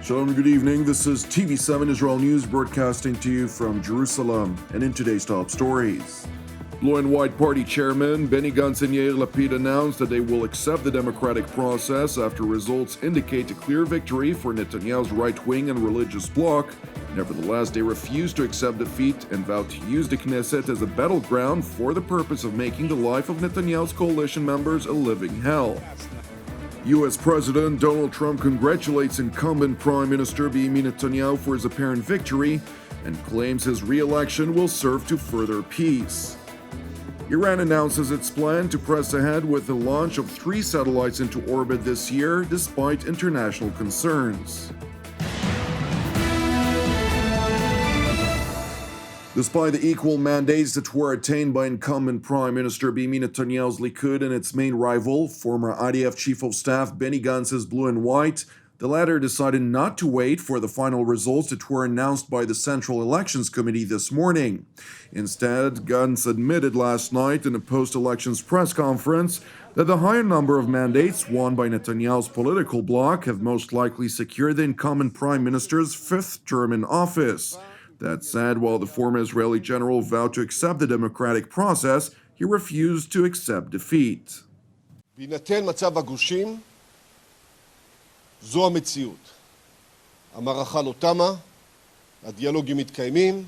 Shalom, good evening. This is TV7 Israel News broadcasting to you from Jerusalem. And in today's top stories, Blue and White Party Chairman Gantz and Yair Lapid announced that they will accept the democratic process after results indicate a clear victory for Netanyahu's right-wing and religious bloc. Nevertheless, they refused to accept defeat and vowed to use the Knesset as a battleground for the purpose of making the life of Netanyahu's coalition members a living hell. U.S. President Donald Trump congratulates incumbent Prime Minister Benjamin Netanyahu for his apparent victory and claims his re-election will serve to further peace. Iran announces its plan to press ahead with the launch of 3 satellites into orbit this year, despite international concerns. Despite the equal mandates that were attained by incumbent Prime Minister Benjamin Netanyahu's Likud and its main rival, former IDF Chief of Staff Benny Gantz's Blue and White, the latter decided not to wait for the final results that were announced by the Central Elections Committee this morning. Instead, Gantz admitted last night in a post-elections press conference that the higher number of mandates won by Netanyahu's political bloc have most likely secured the incumbent Prime Minister's 5th term in office. That said, while the former Israeli general vowed to accept the democratic process, he refused to accept defeat. בהינתן מצב הגושים, זו המציאות. המערכה לא תמה, הדיאלוגים מתקיימים,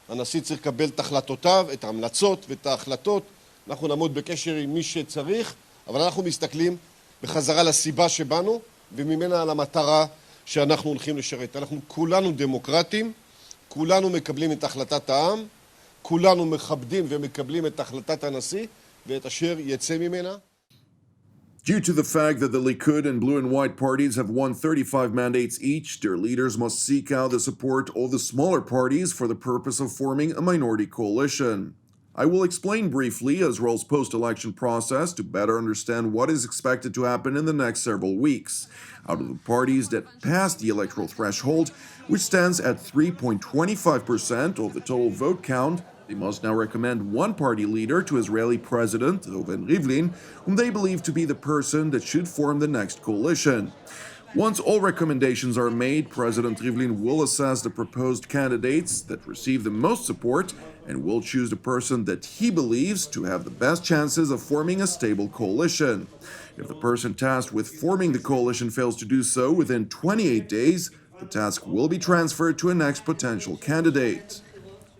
הנשיא צריך לקבל את החלטותיו, את ההמלצות ואת ההחלטות. אנחנו נעמוד בקשר עם מי שצריך, אבל אנחנו מסתכלים בחזרה לסיבה שבנו, וממנה על המטרה שאנחנו הולכים לשרת. אנחנו כולנו דמוקרטים, כולנו מקבלים את החלטת העם, כולנו מכבדים ומקבלים את החלטת הנשיא, ואת אשר יצא ממנה. Due to the fact that the Likud and Blue and White parties have won 35 mandates each, their leaders must seek out the support of the smaller parties for the purpose of forming a minority coalition. I will explain briefly Israel's post-election process to better understand what is expected to happen in the next several weeks. Out of the parties that passed the electoral threshold, which stands at 3.25% of the total vote count, they must now recommend one party leader to Israeli President Reuven Rivlin, whom they believe to be the person that should form the next coalition. Once all recommendations are made, President Rivlin will assess the proposed candidates that receive the most support and will choose the person that he believes to have the best chances of forming a stable coalition. If the person tasked with forming the coalition fails to do so within 28 days, the task will be transferred to a next potential candidate.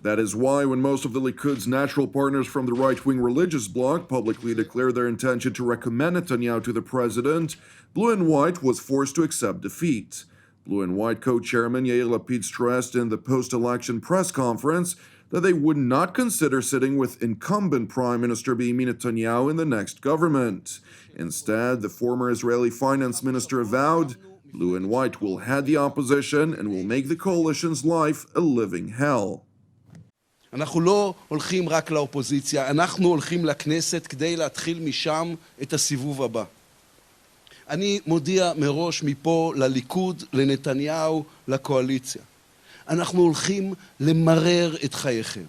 That is why when most of the Likud's natural partners from the right-wing religious bloc publicly declared their intention to recommend Netanyahu to the president, Blue and White was forced to accept defeat. Blue and White co-chairman Yair Lapid stressed in the post-election press conference that they would not consider sitting with incumbent Prime Minister Benjamin Netanyahu in the next government. Instead, the former Israeli finance minister vowed, Blue and White will head the opposition and will make the coalition's life a living hell. אנחנו לא הולכים רק לאופוזיציה, אנחנו הולכים לכנסת כדי להתחיל משם את הסיבוב הבא. אני מודיע מראש מפה לליכוד, לנתניהו, לקואליציה. אנחנו הולכים למרר את חייכם.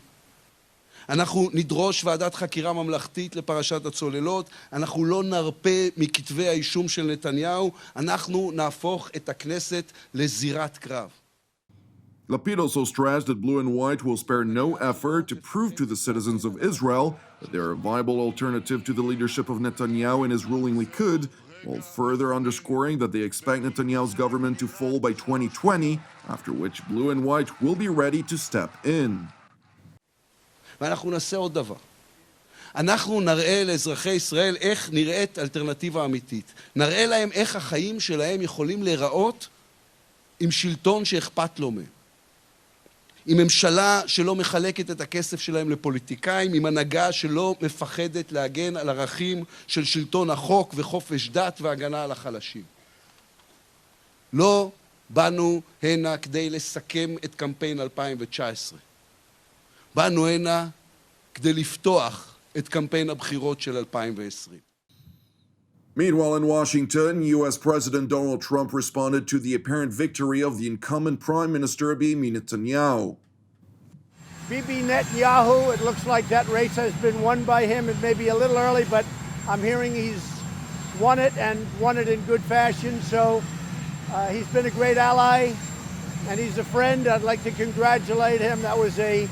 אנחנו נדרוש ועדת חקירה ממלכתית לפרשת הצוללות, אנחנו לא נרפה מכתבי האישום של נתניהו, אנחנו נהפוך את הכנסת לזירת קרב. Lapid also stressed that Blue and White will spare no effort to prove to the citizens of Israel that they are a viable alternative to the leadership of Netanyahu and his ruling Likud, while further underscoring that they expect Netanyahu's government to fall by 2020, after which Blue and White will be ready to step in. ואנחנו נעשה עוד דבר. אנחנו נראה לאזרחי ישראל איך נראית אלטרנטיבה אמיתית. נראה להם איך החיים שלהם יכולים להיראות עם שלטון שאכפת לו מהם. עם ממשלה שלא מחלקת את הכסף שלהם לפוליטיקאים, עם הנהגה שלא מפחדת להגן על ערכים של שלטון החוק וחופש דת והגנה על החלשים. לא באנו הנה כדי לסכם את קמפיין 2019. באנו הנה כדי לפתוח את קמפיין הבחירות של 2020. Meanwhile, in Washington, U.S. President Donald Trump responded to the apparent victory of the incumbent Prime Minister Benjamin Netanyahu. Bibi Netanyahu, it looks like that race has been won by him. It may be a little early, but I'm hearing he's won it and won it in good fashion. So He's been a great ally, and he's a friend. I'd like to congratulate him. That was a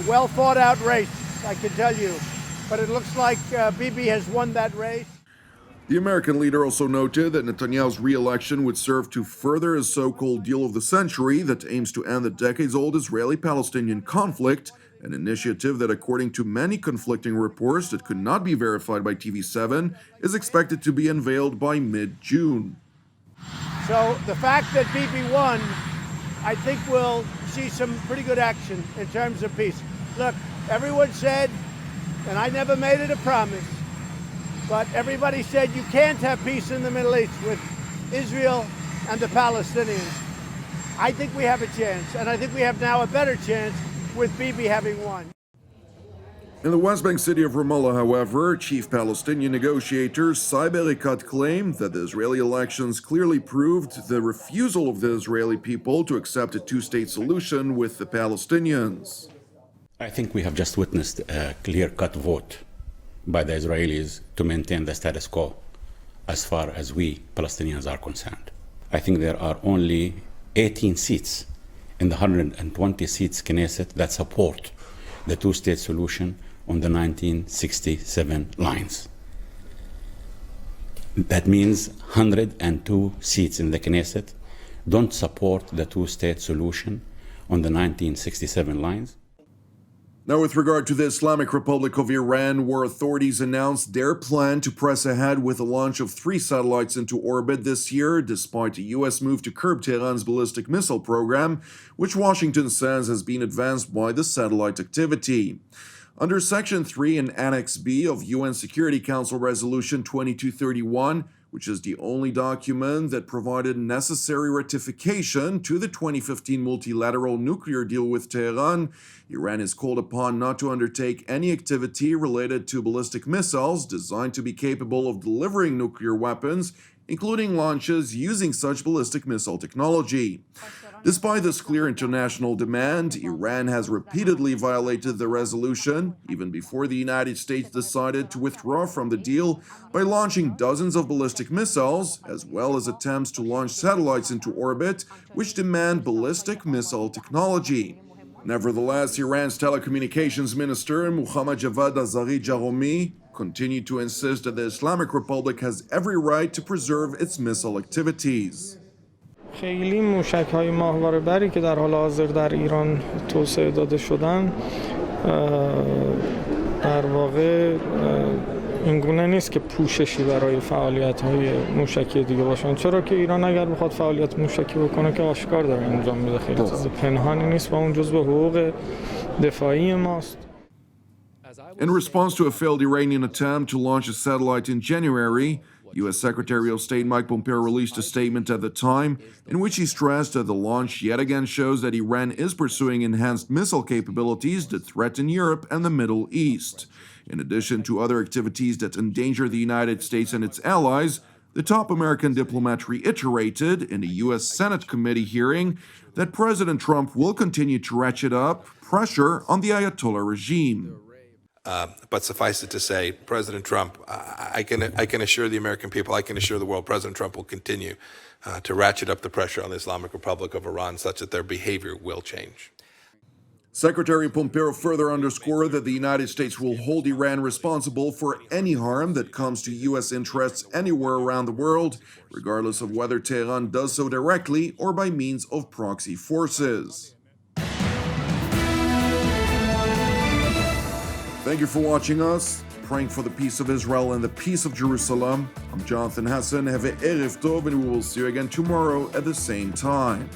well-thought-out race, I can tell you. But it looks like Bibi has won that race. The American leader also noted that Netanyahu's re-election would serve to further his so-called deal of the century that aims to end the decades-old Israeli-Palestinian conflict, an initiative that, according to many conflicting reports that could not be verified by TV7, is expected to be unveiled by mid-June. So the fact that Bibi won, I think we'll see some pretty good action in terms of peace. Look, everyone said, and I never made it a promise, but everybody said you can't have peace in the Middle East with Israel and the Palestinians. I think we have a chance, and I think we have now a better chance with Bibi having won. In the West Bank city of Ramallah, however, chief Palestinian negotiator Saib Erekat claimed that the Israeli elections clearly proved the refusal of the Israeli people to accept a two-state solution with the Palestinians. I think we have just witnessed a clear-cut vote by the Israelis to maintain the status quo as far as we Palestinians are concerned. I think there are only 18 seats in the 120 seats Knesset that support the two-state solution on the 1967 lines. That means 102 seats in the Knesset don't support the two-state solution on the 1967 lines. Now, with regard to the Islamic Republic of Iran, where authorities announced their plan to press ahead with the launch of 3 satellites into orbit this year, despite a U.S. move to curb Tehran's ballistic missile program, which Washington says has been advanced by the satellite activity. Under Section 3 and Annex B of UN Security Council Resolution 2231, which is the only document that provided necessary ratification to the 2015 multilateral nuclear deal with Tehran, Iran is called upon not to undertake any activity related to ballistic missiles designed to be capable of delivering nuclear weapons, including launches using such ballistic missile technology. Despite this clear international demand, Iran has repeatedly violated the resolution, even before the United States decided to withdraw from the deal by launching dozens of ballistic missiles, as well as attempts to launch satellites into orbit, which demand ballistic missile technology. Nevertheless, Iran's telecommunications minister, Muhammad Javad Azari Jaromi, continued to insist that the Islamic Republic has every right to preserve its missile activities. خیلی موشک‌های ماهواره‌بری که در حال حاضر در ایران توسعه داده شدن در واقع اینگونه نیست که پوششی برای فعالیت‌های موشکی دیگه باشن، چرا که ایران اگر بخواد فعالیت موشکی بکنه که آشکار داره انجام میده، خیلی چیز پنهانی نیست و اون جزء حقوق دفاعی ماست. In response to a failed Iranian attempt to launch a satellite in January, U.S. Secretary of State Mike Pompeo released a statement at the time in which he stressed that the launch yet again shows that Iran is pursuing enhanced missile capabilities that threaten Europe and the Middle East. In addition to other activities that endanger the United States and its allies, the top American diplomat reiterated in a U.S. Senate committee hearing that President Trump will continue to ratchet up pressure on the Ayatollah regime. But suffice it to say, President Trump, I can assure the American people, I can assure the world, President Trump will continue to ratchet up the pressure on the Islamic Republic of Iran such that their behavior will change. Secretary Pompeo further underscored that the United States will hold Iran responsible for any harm that comes to U.S. interests anywhere around the world, regardless of whether Tehran does so directly or by means of proxy forces. Thank you for watching us, praying for the peace of Israel and the peace of Jerusalem. I'm Jonathan Hassan. Have a Erev Tov, and we will see you again tomorrow at the same time.